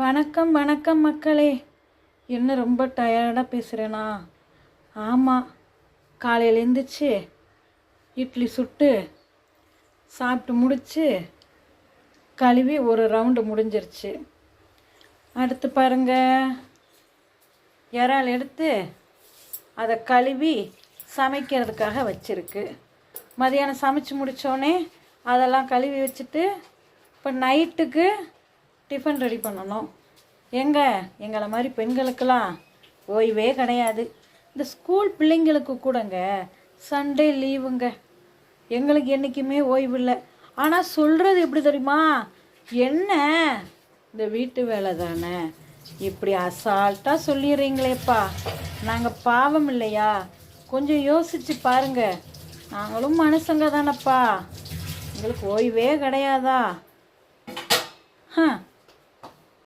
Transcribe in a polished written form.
வணக்கம் வணக்கம் மக்களே. என்ன ரொம்ப டயர்டாக பேசுகிறேனா? ஆமாம், காலையில் எழுந்திரிச்சு இட்லி சுட்டு சாப்பிட்டு முடிச்சு கழுவி ஒரு ரவுண்டு முடிஞ்சிருச்சு. அடுத்து பாருங்க, இறால் எடுத்து அதை கழுவி சமைக்கிறதுக்காக வச்சுருக்கு. மதியானம் சமைச்சு முடித்தோடனே அதெல்லாம் கழுவி வச்சுட்டு இப்போ நைட்டுக்கு டிஃபன் ரெடி பண்ணணும். எங்களை மாதிரி பெண்களுக்கெல்லாம் ஓய்வே கிடையாது. இந்த ஸ்கூல் பிள்ளைங்களுக்கு கூடங்க சண்டே லீவுங்க. எங்களுக்கு என்றைக்குமே ஓய்வு இல்லை. ஆனால் சொல்கிறது எப்படி தெரியுமா? என்ன இந்த வீட்டு வேலை தானே, இப்படி அசால்ட்டாக சொல்லிடுறீங்களேப்பா. நாங்கள் பாவம் இல்லையா? கொஞ்சம் யோசிச்சு பாருங்க. நாங்களும் மனுஷங்க தானப்பா, எங்களுக்கு ஓய்வே கிடையாதா?